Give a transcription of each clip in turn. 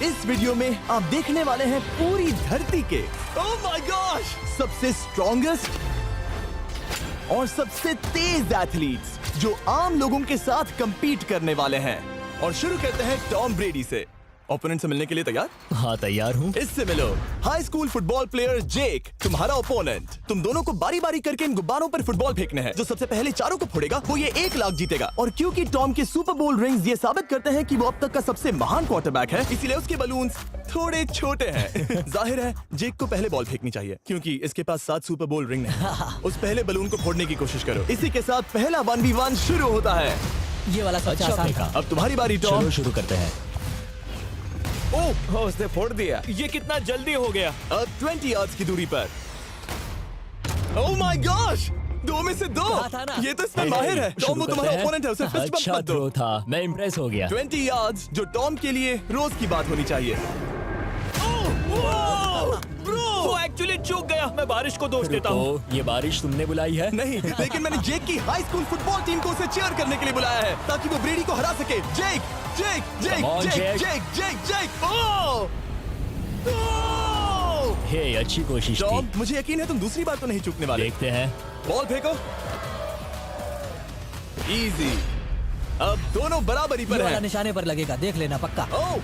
इस वीडियो में आप देखने वाले हैं पूरी धरती के ओह माय गॉश सबसे स्ट्रॉन्गेस्ट और सबसे तेज एथलीट्स जो आम लोगों के साथ compete करने वाले हैं। और शुरू करते हैं टॉम ब्रेडी से। ओपोनेंट से मिलने के लिए तैयार? हाँ तैयार हूँ। इससे मिलो। हाई स्कूल फुटबॉल प्लेयर जेक तुम्हारा ओपोनेंट। तुम दोनों को बारी बारी करके इन गुब्बारों पर फुटबॉल फेंकने हैं। जो सबसे पहले चारों को फोड़ेगा वो ये 1 लाख जीतेगा। और क्योंकि टॉम के सुपर बोल रिंग्स ये साबित करते हैं कि वो अब तक का सबसे महान क्वार्टरबैक है, इसीलिए उसके बलून्स थोड़े छोटे हैं। जाहिर है जेक को पहले बॉल फेंकनी चाहिए क्योंकि इसके पास 7 सुपर बोल रिंग है। उस पहले बलून को फोड़ने की कोशिश करो। इसी के साथ पहला 1v1 शुरू होता है। ये वाला सबसे आसान था। अब तुम्हारी बारी टॉम। शुरू करते हैं। ओह उसने फोड़ दिया। ये कितना जल्दी हो गया। अब 20 यार्ड्स की दूरी पर। ओह माय गॉश 2 में से 2। कहा था ना। ये तो इसमें माहिर है। टॉम वो तुम्हारा ओपोनेंट है, उसे फिस्ट बम्प अच्छा मत दो। थ्रो था, मैं इम्प्रेस हो गया। 20 यार्ड्स जो टॉम के लिए रोज की बात होनी चाहिए। वो एक्चुअली चूक गया। मैं बारिश को दोष देता हूँ। तो ये बारिश तुमने बुलाई है? नहीं, लेकिन मैंने जेक की हाई स्कूल फुटबॉल टीम को उसे चीयर करने के लिए बुलाया है ताकि वो ब्रेडी को हरा सके। जेक जेक जेक Come on, जेक Jake. जेक जेक जेक ओह हे अच्छी कोशिश टॉम थी। मुझे यकीन है तुम दूसरी बार तो नहीं चूकने वाले। देखते हैं। बॉल फेंको। इजी। अब दोनों बराबरी ये पर वाला हैं। निशाने पर लगेगा, देख लेना पक्का। ओह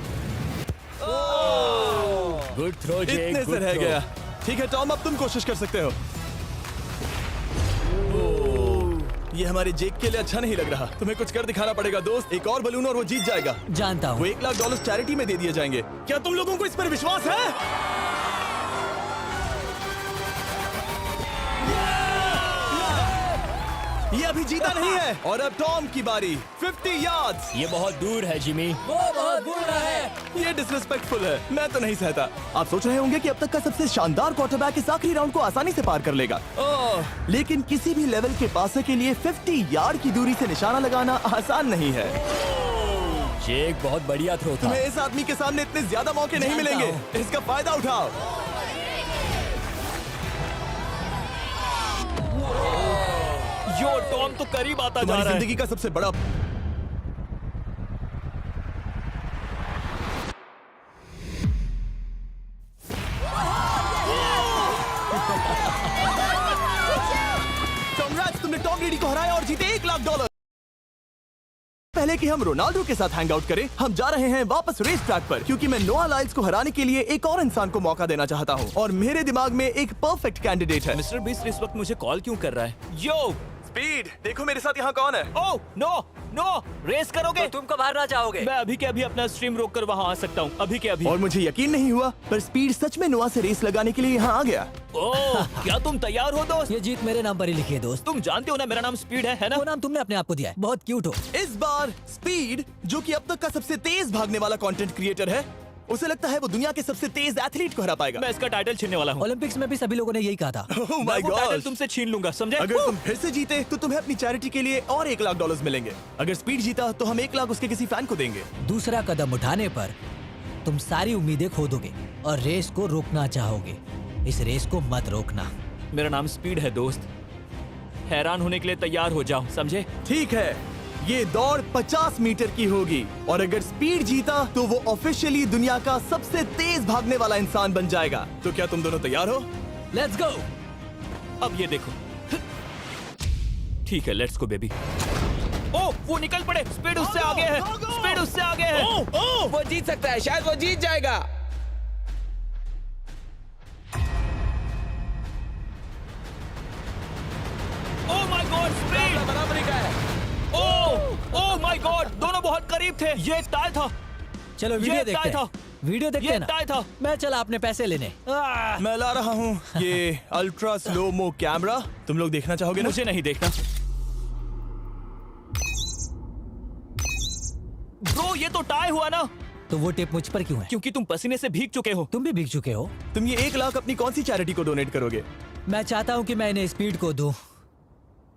गुड थ्रो जेक, इतने से गुड रह थ्रो। गया। ठीक है टॉम अब तुम कोशिश कर सकते हो। ये हमारे जेक के लिए अच्छा नहीं लग रहा। तुम्हें कुछ कर दिखाना पड़ेगा दोस्त। एक और बलून और वो जीत जाएगा। जानता वो हूँ। $1 लाख चैरिटी में दे दिए जाएंगे। क्या तुम लोगों को इस पर विश्वास है? ये अभी जीता नहीं है। और अब टॉम की बारी। 50 यार्ड्स। ये बहुत दूर है जिमी। वो बहुत बुरा है। ये डिसरिस्पेक्टफुल है। मैं तो नहीं सहता। आप सोच रहे होंगे कि अब तक का सबसे शानदार क्वार्टरबैक इस आखिरी राउंड को आसानी से पार कर लेगा। लेकिन किसी भी लेवल के पासे के लिए 50 यार्ड की दूरी से निशाना लगाना आसान नहीं है। जेक बहुत बढ़िया थ्रो था। तुम्हें इस आदमी के सामने इतने ज्यादा मौके नहीं जानता मिलेंगे। इसका फायदा उठाओ। यो टॉम तो करीब आता जा तुम्हारी रहा है। जिंदगी का सबसे बड़ा कांग्रेट्स, तुमने टॉम ब्रेडी को हराया और जीते $1 लाख। पहले कि हम रोनाल्डो के साथ हैंग आउट करें, हम जा रहे हैं वापस रेस ट्रैक पर क्योंकि मैं नोआ लाइल्स को हराने के लिए एक और इंसान को मौका देना चाहता हूं और मेरे दिमाग में एक परफेक्ट कैंडिडेट है। मिस्टर बीस्ट इस वक्त मुझे कॉल क्यों कर रहा है? यो स्पीड देखो मेरे साथ यहाँ कौन है। ओह नो नो रेस करोगे? तुम कब हारना चाहोगे? मैं अभी के अभी अपना स्ट्रीम रोक कर वहाँ आ सकता हूँ। अभी के अभी। और मुझे यकीन नहीं हुआ पर स्पीड सच में नोआ से रेस लगाने के लिए यहाँ आ गया। ओह क्या तुम तैयार हो दोस्त? ये जीत मेरे नाम पर ही लिखी है दोस्त। तुम जानते हो ना मेरा नाम स्पीड है ना? वो नाम तुमने अपने आप को दिया है। बहुत क्यूट हो। इस बार स्पीड जो कि अब तक का सबसे तेज भागने वाला कंटेंट क्रिएटर है, उसे लगता है वो दुनिया के सबसे तेज एथलीट को हरा पाएगा। मैं इसका टाइटल छीनने वाला हूँ। ओलंपिक्स में भी सभी लोगों ने यही कहा था। Oh my मैं वो टाइटल God! तुमसे छीन लूंगा, समझे? अगर तुम फिर से जीते तो तुम्हें अपनी चैरिटी के लिए और $1 लाख मिलेंगे। अगर स्पीड जीता तो हम $1 लाख उसके किसी फैन को देंगे। दूसरा कदम उठाने पर तुम सारी उम्मीदें खो दोगे और रेस को रोकना चाहोगे। इस रेस को मत रोकना। मेरा नाम स्पीड है दोस्त। हैरान होने के लिए तैयार हो जाओ, समझे? ठीक है, ये दौड़ 50 मीटर की होगी और अगर स्पीड जीता तो वो ऑफिशियली दुनिया का सबसे तेज भागने वाला इंसान बन जाएगा। तो क्या तुम दोनों तैयार हो? Let's go. अब ये देखो। ठीक है, लेट्स गो बेबी। ओह वो निकल पड़े। स्पीड उससे आगे है। स्पीड उससे आगे है। वो जीत सकता है, शायद वो जीत जाएगा। ओह माय गॉड स्पीड बराबरी का है। ओह माय गॉड दोनों बहुत करीब थे। ये टाई था। चलो वीडियो ये देखते टाई था। हैं। वीडियो देखते ये हैं ना। टाई था। मैं चला अपने पैसे लेने। मैं ला रहा हूँ ये अल्ट्रा स्लो मो कैमरा। तुम लोग देखना चाहोगे ना? मुझे नहीं देखना। ब्रो ये तो टाई हुआ ना? तो वो टेप मुझ पर क्यों है? क्योंकि तुम पसीने से भीग चुके हो। तुम भी भीग चुके हो। तुम ये $1 लाख अपनी कौन सी चैरिटी को डोनेट करोगे? मैं चाहता हूँ कि मैं इन्हें स्पीड को दूं,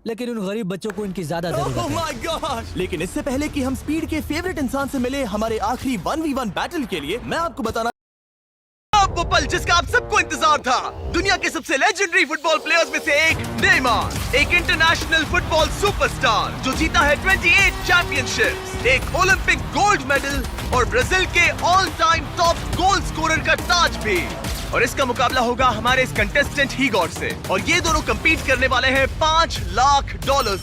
लेकिन उन गरीब बच्चों को इनकी ज्यादा जरूरत Oh है। my gosh! लेकिन इससे पहले कि हम स्पीड के फेवरेट इंसान से मिले हमारे आखिरी 1v1 बैटल के लिए मैं आपको बताना अब वो पल जिसका आप सबको इंतजार था। दुनिया के सबसे लेजेंडरी फुटबॉल प्लेयर्स में से एक नेमार, एक इंटरनेशनल फुटबॉल सुपरस्टार जो जीता है 28 चैंपियनशिप्स, एक ओलंपिक गोल्ड मेडल और ब्राजील के ऑल टाइम टॉप का ताज भी। और इसका मुकाबला होगा हमारे इस कंटेस्टेंट हीगॉर से, और ये दोनों compete करने वाले हैं $5 लाख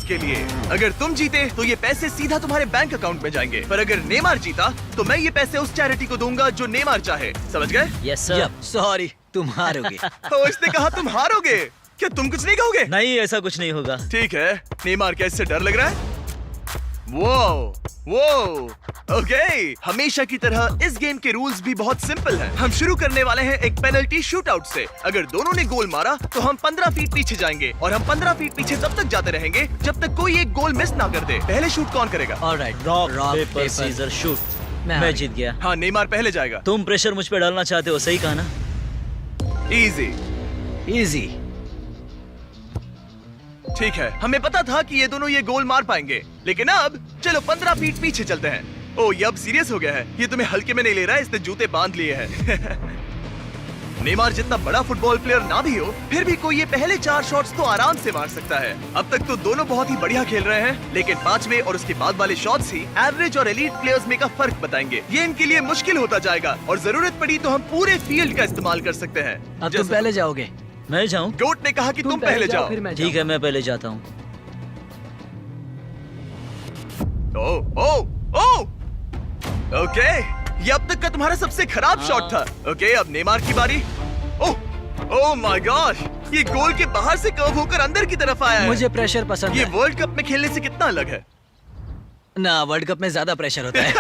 के लिए। अगर तुम जीते तो ये पैसे सीधा तुम्हारे बैंक अकाउंट में जाएंगे, पर अगर नेमार जीता तो मैं ये पैसे उस चैरिटी को दूंगा जो नेमार चाहे। समझ गए? Yes sir. सॉरी, तुम हारोगे। तो इसने कहा तुम हारोगे। क्या तुम कुछ नहीं कहोगे? नहीं, ऐसा कुछ नहीं होगा। ठीक है, नेमार क्या इससे डर लग रहा है? वो ओके। हमेशा की तरह इस गेम के रूल्स भी बहुत सिंपल हैं। हम शुरू करने वाले हैं एक पेनल्टी शूटआउट से। अगर दोनों ने गोल मारा तो हम 15 फीट पीछे जाएंगे, और हम 15 फीट पीछे तब तक जाते रहेंगे जब तक कोई एक गोल मिस ना कर दे। पहले शूट कौन करेगा? Alright, rock paper scissor shoot. मैं जीत गया। हाँ, नेमार पहले जाएगा। तुम प्रेशर मुझ पे डालना चाहते हो, सही कहा ना? इजी। इजी। ठीक है, हमें पता था कि ये दोनों ये गोल मार पाएंगे, लेकिन अब चलो 15 फीट पीछे चलते हैं। ओ, ये अब सीरियस हो गया है। ये तुम्हें हल्के में नहीं ले रहा है, इसने जूते बांध लिए हैं। नेमार जितना बड़ा फुटबॉल प्लेयर ना भी हो, फिर भी कोई ये पहले 4 शॉट्स तो आराम से मार सकता है। अब तक तो दोनों बहुत ही बढ़िया खेल रहे हैं, लेकिन 5वें और उसके बाद वाले शॉट्स ही एवरेज और एलीट प्लेयर्स में का फर्क बताएंगे। ये इनके लिए मुश्किल होता जाएगा, और जरूरत पड़ी तो हम पूरे फील्ड का इस्तेमाल कर सकते हैं। अब तुम पहले जाओगे। मैं जाऊं? गोट ने कहा कि तुम पहले जाओ। ठीक है, मैं पहले जाता हूँ। ओके, ये अब तक का तुम्हारा सबसे खराब शॉट था। ओके, अब नेमार की बारी। ओह माय गॉश, ये गोल के बाहर से कर्व होकर अंदर की तरफ आया है। मुझे प्रेशर पसंद ये है। वर्ल्ड कप में खेलने से कितना अलग है? ना, वर्ल्ड कप में ज्यादा प्रेशर होता है।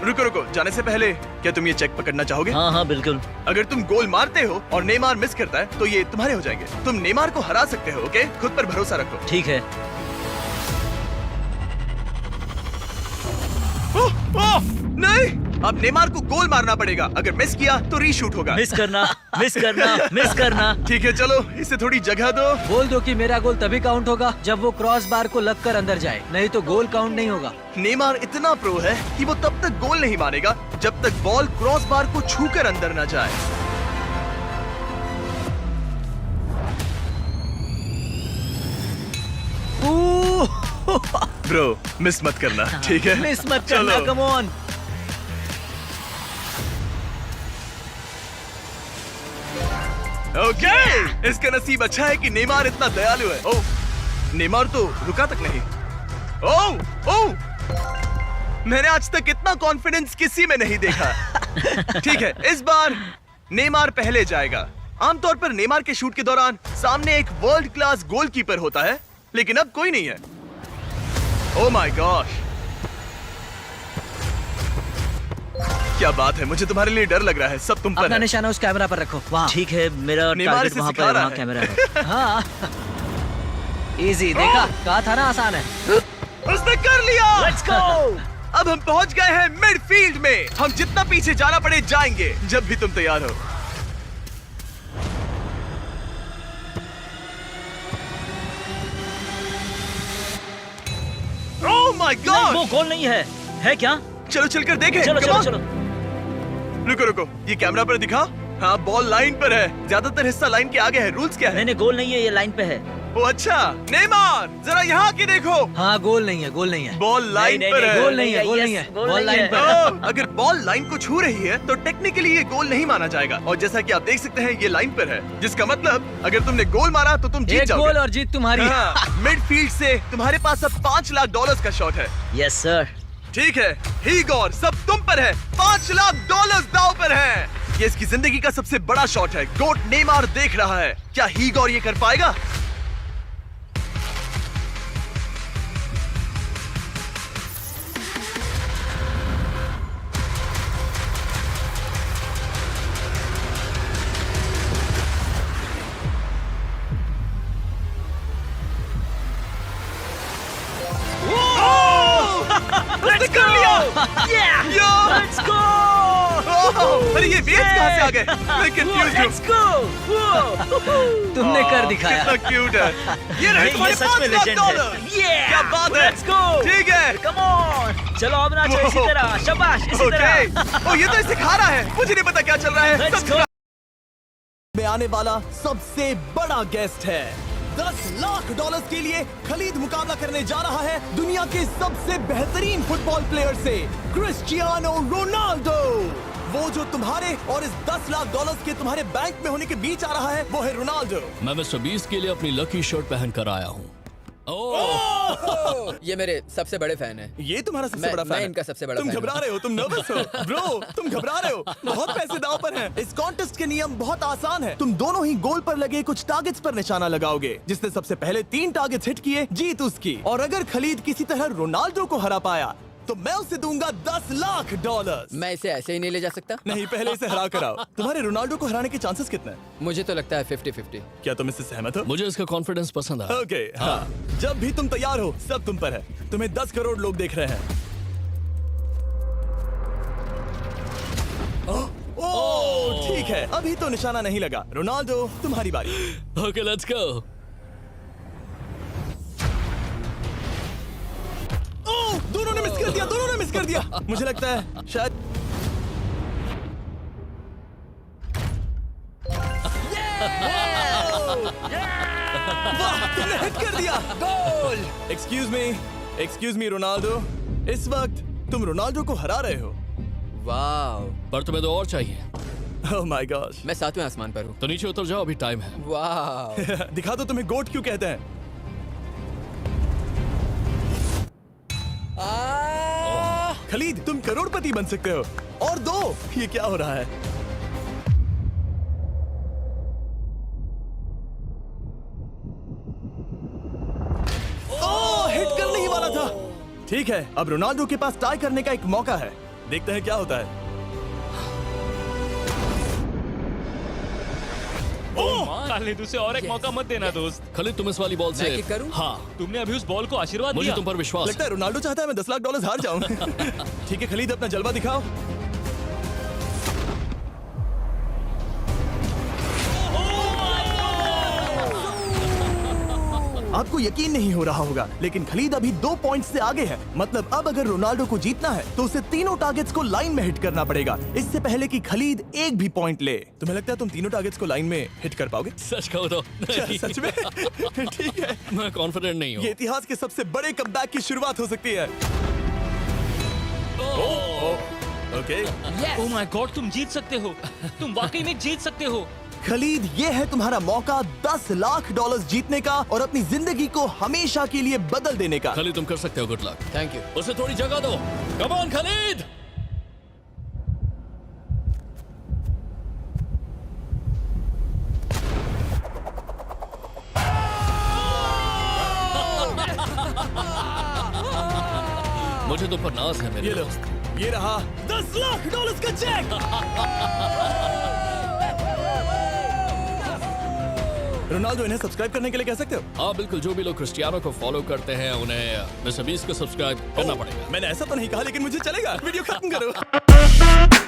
रुको, जाने से पहले क्या तुम ये चेक पकड़ना चाहोगे? हाँ, बिल्कुल। अगर तुम गोल मारते हो और नेमार मिस करता है तो ये तुम्हारे हो जाएंगे। तुम नेमार को हरा सकते हो। ओके, खुद पर भरोसा रखो। ठीक है। नहीं, अब नेमार को गोल मारना पड़ेगा। अगर मिस किया तो रीशूट होगा। मिस करना। ठीक है, चलो इसे थोड़ी जगह दो। बोल दो कि मेरा गोल तभी काउंट होगा जब वो क्रॉस बार को लगकर अंदर जाए, नहीं तो गोल काउंट नहीं होगा। नेमार इतना प्रो है कि वो तब तक गोल नहीं मारेगा जब तक बॉल क्रॉस बार को छूकर अंदर न जाए। ब्रो, मिस मत करना, ठीक है? मिस मत करना, चलो। Come on. ओके, इसका नसीब अच्छा है कि नेमार इतना दयालु है। ओह, नेमार तो रुका तक नहीं। ओह, मैंने आज तक इतना कॉन्फिडेंस किसी में नहीं देखा। ठीक है, इस बार नेमार पहले जाएगा। आमतौर पर नेमार के शूट के दौरान सामने एक वर्ल्ड क्लास गोलकीपर होता है, लेकिन अब कोई नहीं है। ओह माय गॉश, क्या बात है। मुझे तुम्हारे लिए डर लग रहा है। सब तुम पर अपना है। निशाना उस कैमरा पर रखो। वहाँ। ठीक है, मेरा नेमार टारगेट इसे वहाँ सिखा पर है, रहा वहाँ है। कैमरा है। हाँ। इजी, देखा? कहा था ना आसान है। उसने कर लिया। Let's go! अब हम पहुंच गए हैं मिडफील्ड में। हम जितना पीछे जाना पड़े जाएंगे, जब भी तुम तैयार हो। ओह माय नहीं, गॉड, वो गोल नहीं है क्या? चलो चलकर देखें। चलो Come चलो on. चलो। रुको, ये कैमरा पर दिखा। हाँ, बॉल लाइन पर है। ज्यादातर हिस्सा लाइन के आगे है। रूल्स क्या है? नहीं, गोल नहीं है, ये लाइन पे है। ओ अच्छा, नेमार जरा यहाँ की देखो। हाँ, गोल नहीं है, गोल नहीं है। बॉल लाइन नहीं, पर है। गोल नहीं है, गोल नहीं है। Yes, गोल बॉल नहीं लाइन है। पर है। ओह, अगर बॉल लाइन को छू रही है तो टेक्निकली ये गोल नहीं माना जाएगा। और जैसा कि आप देख सकते हैं, ये लाइन पर है, जिसका मतलब अगर तुमने गोल मारा तो तुम जीत एक जाओगे। गोल और जीत तुम्हारी। हाँ, मिडफील्ड से तुम्हारे पास अब $5 लाख का शॉट है। Yes sir. ठीक है, हीगॉर, सब तुम पर है। $5 लाख दांव पर है। ये इसकी जिंदगी का सबसे बड़ा शॉट है। गोट नेमार देख रहा है। क्या हीगॉर ये कर पाएगा? उसने कर लिया। यो! Let's go! ओह, अरे ये वेव्स कहाँ से आ गए? मैं confused हूँ। Let's go! तुमने कर दिखाया। कितना क्यूट है। ये रहे नहीं, तुम्हारे ये सच में $5 लाख। legend है। Yeah! क्या बात है। Let's go! ठीक है। Come on! चलो अब नाचो इसी तरह, शाबाश, इसी तरह। ओके, ओ ये तो सिखा रहा है। मुझे नहीं पता क्या चल रहा है। Let's सब go! में आने वाला सबसे बड़ा गेस्ट है। $10 लाख के लिए खलीद मुकाबला करने जा रहा है दुनिया के सबसे बेहतरीन फुटबॉल प्लेयर से, क्रिस्टियानो रोनाल्डो। वो जो तुम्हारे और इस 10 लाख डॉलर्स के तुम्हारे बैंक में होने के बीच आ रहा है वो है रोनाल्डो। मैं मिस्टर बीस्ट के लिए अपनी लकी शर्ट पहन कर आया हूँ। ये मेरे सबसे बड़े फैन है। ये तुम्हारा सबसे मैं- बड़ा फैन मैं है। इनका सबसे बड़ा तुम फैन घबरा हूं। रहे हो, तुम नर्वस हो ब्रो, तुम घबरा रहे हो। बहुत पैसे दांव पर हैं। इस कॉन्टेस्ट के नियम बहुत आसान है। तुम दोनों ही गोल पर लगे कुछ टारगेट्स पर निशाना लगाओगे। जिसने सबसे पहले 3 टारगेट्स हिट किए जीत उसकी। और अगर खलीद किसी तरह रोनाल्डो को हरा पाया तो मैं उसे दूंगा 10 लाख डॉलर्स। मैं इसे ऐसे ही नहीं ले जा सकता। नहीं, पहले इसे हरा कर आओ। तुम्हारे रोनाल्डो को हराने के चांसेस कितने हैं? मुझे तो लगता है 50-50। क्या तुम इससे सहमत हो? मुझे इसका कॉन्फिडेंस पसंद आया। ओके, हाँ। जब भी तुम तैयार हो सब तुम पर है। तुम्हें 10 करोड़ लोग देख रहे हैं। ओह, ठीक है, अभी तो निशाना नहीं लगा। रोनाल्डो, तुम्हारी बारी। Okay let's go. ओह, दोनों ने मिस कर दिया, दोनों ने मिस कर दिया। मुझे लगता है शायद वाह, तुमने हिट कर दिया। गोल। एक्सक्यूज मी रोनाल्डो, इस वक्त तुम रोनाल्डो को हरा रहे हो। वाह, पर तुम्हें तो और चाहिए, ओह माय गॉश। मैं 7वें आसमान पर हूँ। तो नीचे उतर जाओ, अभी टाइम है। वाह। दिखा दो तुम्हें गोट क्यों कहते हैं। खलीद, तुम करोड़पति बन सकते हो। और 2, ये क्या हो रहा है? ओह, हिट करने ही वाला था। ठीक है, अब रोनाल्डो के पास टाई करने का एक मौका है। देखते हैं क्या होता है। खालिद उसे और एक मौका मत देना दोस्त। खलीद तुम इस वाली बॉल से मैं किक करूं? हाँ, तुमने अभी उस बॉल को आशीर्वाद मुझे दिया। तुम पर विश्वास लगता है रोनाल्डो चाहता है मैं 10 लाख डॉलर हार जाऊं। ठीक है खलीद, अपना जलवा दिखाओ। आपको यकीन नहीं हो रहा होगा, लेकिन खलीद अभी 2 पॉइंट से आगे है। मतलब अब अगर रोनाल्डो को जीतना है तो उसे तीनों टारगेट्स को लाइन में हिट करना पड़ेगा, इससे पहले कि खलीद एक भी पॉइंट ले। तुम्हें लगता है तुम तीनों टारगेट्स को लाइन में हिट कर पाओगे? सच कहो तो नहीं। सच में? ठीक है, मैं कॉन्फिडेंट नहीं हूँ। ये इतिहास के सबसे बड़े कमबैक की शुरुआत हो सकती है। ओके, ओह माय गॉड, तुम जीत सकते हो। तुम वाकई में जीत सकते हो। खलीद, ये है तुम्हारा मौका 10 लाख डॉलर्स जीतने का और अपनी जिंदगी को हमेशा के लिए बदल देने का। खलीद तुम कर सकते हो, गुड लक। Thank you. उसे थोड़ी जगह दो। Come on Khalid. मुझे तुम पर नाज है मेरे ये लो, दोस्त। ये रहा 10 लाख डॉलर्स का चेक। रोनाल्डो, इन्हें सब्सक्राइब करने के लिए कह सकते हो? हाँ बिल्कुल, जो भी लोग क्रिस्टियानो को फॉलो करते हैं उन्हें मिस्टर बीस्ट को सब्सक्राइब करना पड़ेगा। मैंने ऐसा तो नहीं कहा, लेकिन मुझे चलेगा। वीडियो खत्म करो।